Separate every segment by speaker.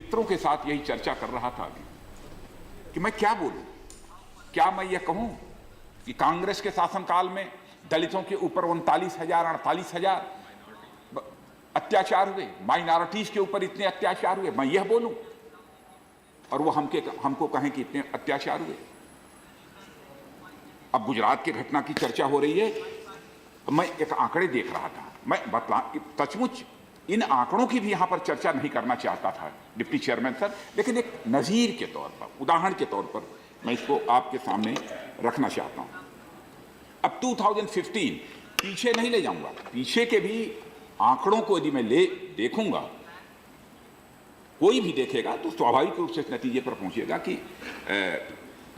Speaker 1: मित्रों के साथ यही चर्चा कर रहा था अभी कि मैं क्या बोलूं, क्या मैं ये कहूं कि कांग्रेस के शासनकाल में दलितों के ऊपर 39,000 48,000 अत्याचार हुए, माइनॉरिटीज के ऊपर इतने अत्याचार हुए, मैं यह बोलूं और वो हमको कहें कि इतने अत्याचार हुए। अब गुजरात की घटना की चर्चा हो रही है, मैं एक आंकड़े देख रहा था, मैं सचमुच इन आंकड़ों की भी यहां पर चर्चा नहीं करना चाहता था डिप्टी चेयरमैन सर, लेकिन एक नजीर के तौर पर, उदाहरण के तौर पर मैं इसको आपके सामने रखना चाहता हूं। अब 2015 पीछे नहीं ले जाऊंगा, पीछे के भी आंकड़ों को यदि मैं देखूंगा, कोई भी देखेगा तो स्वाभाविक रूप से इस नतीजे पर पहुंचेगा कि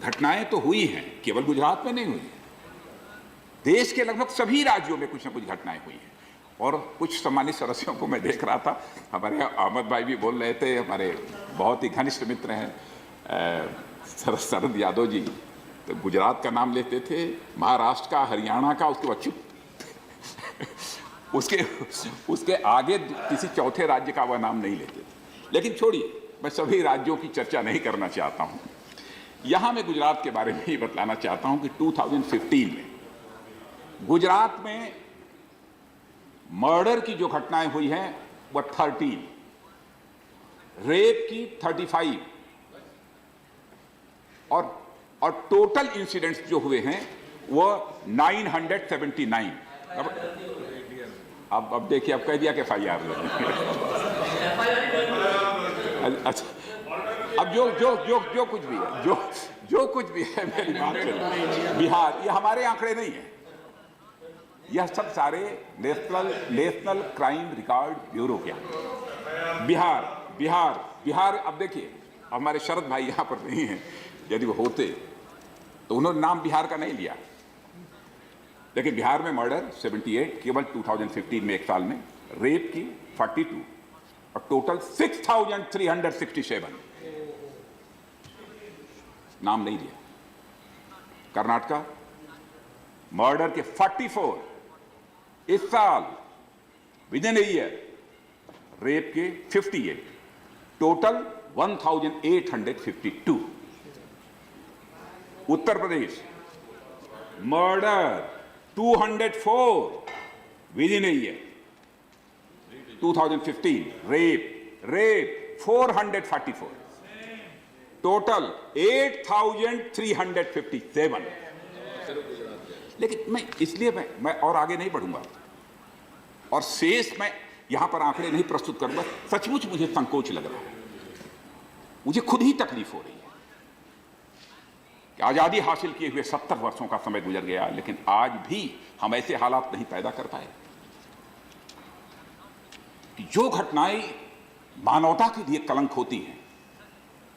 Speaker 1: घटनाएं तो हुई हैं, केवल गुजरात में नहीं हुई है, देश के लगभग सभी राज्यों में कुछ न कुछ घटनाएं हुई हैं। और कुछ सम्मानित सदस्यों को मैं देख रहा था, हमारे अहमद भाई भी बोल रहे थे, हमारे बहुत ही घनिष्ठ मित्र हैं शरद यादव जी, तो गुजरात का नाम लेते थे, महाराष्ट्र का, हरियाणा का, उसके बाद चुप उसके आगे किसी चौथे राज्य का वह नाम नहीं लेते थे। लेकिन छोड़िए, मैं सभी राज्यों की चर्चा नहीं करना चाहता हूं। यहां मैं गुजरात के बारे में ही बतलाना चाहता हूं कि 2015 में गुजरात में मर्डर की जो घटनाएं हुई हैं वह 13, रेप की 35 और टोटल इंसिडेंट्स जो हुए हैं वह 979। अब देखिए, अब कह दिया कि FIR अच्छा, अब जो कुछ भी है, जो कुछ भी है, मेरी बात सुनिए। बिहार, ये हमारे आंकड़े नहीं है, यह सब सारे नेशनल क्राइम रिकॉर्ड ब्यूरो के बिहार। अब देखिए, हमारे शरद भाई यहां पर नहीं हैं, यदि वो होते तो उन्होंने नाम बिहार का नहीं लिया, लेकिन बिहार में मर्डर 78 केवल 2015 में, एक साल में, रेप की 42 और टोटल 6,367, नाम नहीं लिया। कर्नाटका मर्डर के 44 इस साल, with in a year, rape के 58, total 1,852। Uttar Pradesh murder 204 with in a year 2015, rape 444, total 8,357। लेकिन मैं इसलिए मैं और आगे नहीं बढ़ूंगा और शेष मैं यहां पर आंकड़े नहीं प्रस्तुत करूंगा। सचमुच मुझे संकोच लग रहा है, मुझे खुद ही तकलीफ हो रही है कि आजादी हासिल किए हुए 70 वर्षों का समय गुजर गया, लेकिन आज भी हम ऐसे हालात नहीं पैदा कर पाए कि जो घटनाएं मानवता के लिए कलंक होती हैं,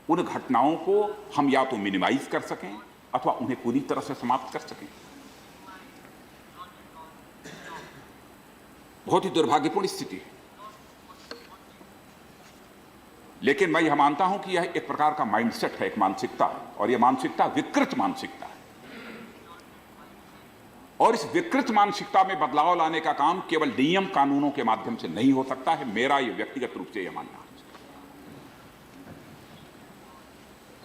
Speaker 1: उन घटनाओं को हम या तो मिनिमाइज कर सकें अथवा उन्हें पूरी तरह से समाप्त कर सकें। बहुत ही दुर्भाग्यपूर्ण स्थिति है, लेकिन मैं यह मानता हूं कि यह एक प्रकार का माइंडसेट है, एक मानसिकता है, और यह मानसिकता विकृत मानसिकता है। और इस विकृत मानसिकता में बदलाव लाने का काम केवल नियम कानूनों के माध्यम से नहीं हो सकता है, मेरा यह व्यक्तिगत रूप से यह मानना है।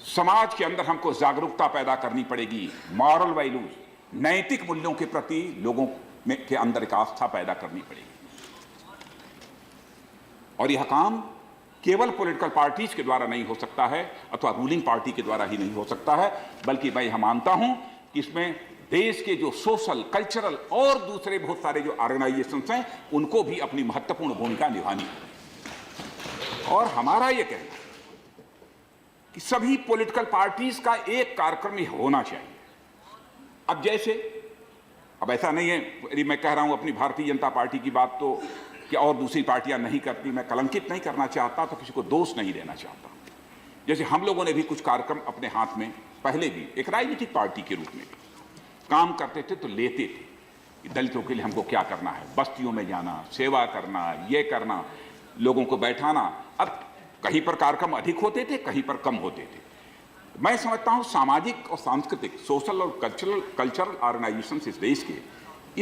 Speaker 1: समाज के अंदर हमको जागरूकता पैदा करनी पड़ेगी, मॉरल वैल्यूज, नैतिक मूल्यों के प्रति लोगों में के अंदर एक आस्था पैदा करनी पड़ेगी। और यह काम केवल पॉलिटिकल पार्टीज के द्वारा नहीं हो सकता है अथवा रूलिंग पार्टी के द्वारा ही नहीं हो सकता है, बल्कि मैं यह मानता हूं कि इसमें देश के जो सोशल, कल्चरल और दूसरे बहुत सारे जो ऑर्गेनाइजेशंस हैं, उनको भी अपनी महत्वपूर्ण भूमिका निभानी है। और हमारा यह कहना है कि सभी पॉलिटिकल पार्टीज का एक कार्यक्रम होना चाहिए। अब जैसे, अब ऐसा नहीं है, यदि मैं कह रहा हूं अपनी भारतीय जनता पार्टी की बात तो कि और दूसरी पार्टियां नहीं करती, मैं कलंकित नहीं करना चाहता, तो किसी को दोष नहीं देना चाहता। जैसे हम लोगों ने भी कुछ कार्यक्रम अपने हाथ में पहले भी एक राजनीतिक पार्टी के रूप में काम करते थे, तो लेते थे कि दलितों के लिए हमको क्या करना है, बस्तियों में जाना, सेवा करना, ये करना, लोगों को बैठाना। अब कहीं पर कार्यक्रम अधिक होते थे, कहीं पर कम होते थे। मैं समझता हूं सामाजिक और सांस्कृतिक, सोशल और कल्चरल ऑर्गेनाइजेशन इस देश के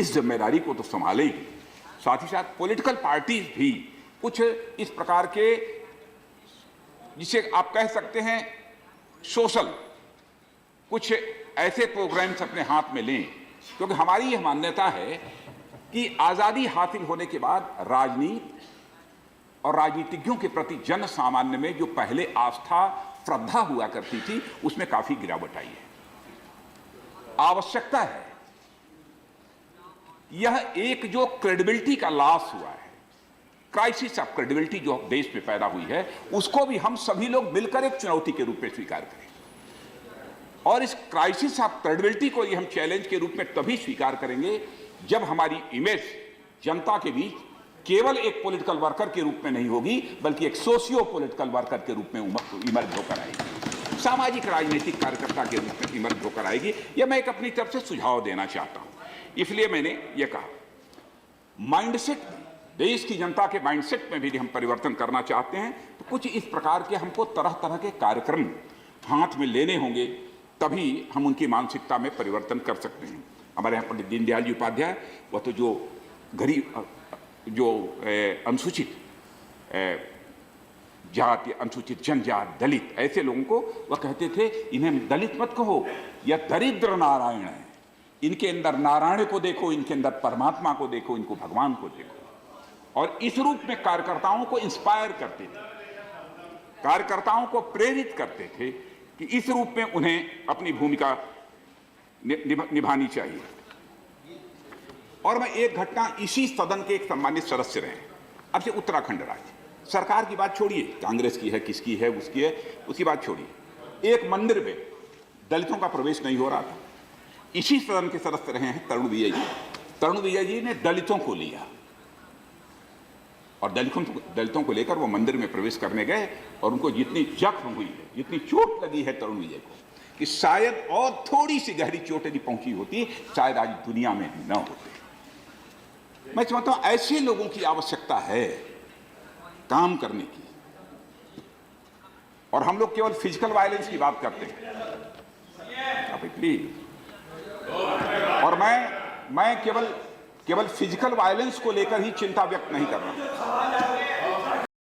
Speaker 1: इस जिम्मेदारी को तो संभालेंगे, साथ ही साथ पॉलिटिकल पार्टीज भी कुछ इस प्रकार के जिसे आप कह सकते हैं सोशल कुछ ऐसे प्रोग्राम्स अपने हाथ में लें, क्योंकि हमारी यह मान्यता है कि आजादी हासिल होने के बाद राजनीति और राजनीतिज्ञों के प्रति जन सामान्य में जो पहले आस्था श्रद्धा हुआ करती थी उसमें काफी गिरावट आई है। आवश्यकता है, यह एक जो क्रेडिबिलिटी का लॉस हुआ है, क्राइसिस ऑफ क्रेडिबिलिटी जो देश में पैदा हुई है, उसको भी हम सभी लोग मिलकर एक चुनौती के रूप में स्वीकार करें। और इस क्राइसिस ऑफ क्रेडिबिलिटी को हम चैलेंज के रूप में तभी स्वीकार करेंगे जब हमारी इमेज जनता के बीच केवल एक पॉलिटिकल वर्कर के रूप में नहीं होगी, बल्कि एक सोशियो पॉलिटिकल वर्कर के रूप में इमर्ज होकर आएगी, सामाजिक राजनीतिक कार्यकर्ता के रूप में इमर्ज होकर आएगी। यह मैं एक अपनी तरफ से सुझाव देना चाहता हूं। इसलिए मैंने यह कहा, माइंडसेट, देश की जनता के माइंडसेट में भी हम परिवर्तन करना चाहते हैं तो कुछ इस प्रकार के हमको तरह तरह के कार्यक्रम हाथ में लेने होंगे, तभी हम उनकी मानसिकता में परिवर्तन कर सकते हैं। हमारे यहाँ पंडित दीनदयाल जी उपाध्याय, वह तो जो गरीब, जो अनुसूचित जाति, अनुसूचित जनजाति, दलित, ऐसे लोगों को वह कहते थे, इन्हें दलित मत कहो, यह दरिद्र नारायण है, इनके अंदर नारायण को देखो, इनके अंदर परमात्मा को देखो, इनको भगवान को देखो। और इस रूप में कार्यकर्ताओं को इंस्पायर करते थे, कार्यकर्ताओं को प्रेरित करते थे कि इस रूप में उन्हें अपनी भूमिका निभानी चाहिए। और मैं एक घटना, इसी सदन के एक सम्मानित सदस्य रहे, अब से उत्तराखंड राज्य, सरकार की बात छोड़िए, कांग्रेस की है, किसकी है, उसकी है, उसकी बात छोड़िए। एक मंदिर में दलितों का प्रवेश नहीं हो रहा था, इसी सदन के सदस्य रहे हैं तरुण विजय जी। तरुण विजय जी ने दलितों को लिया और दलितों को लेकर वो मंदिर में प्रवेश करने गए और उनको जितनी जख्म हुई है, जितनी चोट लगी है तरुण विजय को, कि शायद और थोड़ी सी गहरी चोट यदि पहुंची होती, शायद आज दुनिया में न होते। मैं समझता हूं ऐसे लोगों की आवश्यकता है काम करने की। और हम लोग केवल फिजिकल वायलेंस की बात करते हैं, और मैं केवल फिजिकल वायलेंस को लेकर ही चिंता व्यक्त नहीं कर रहा हूं।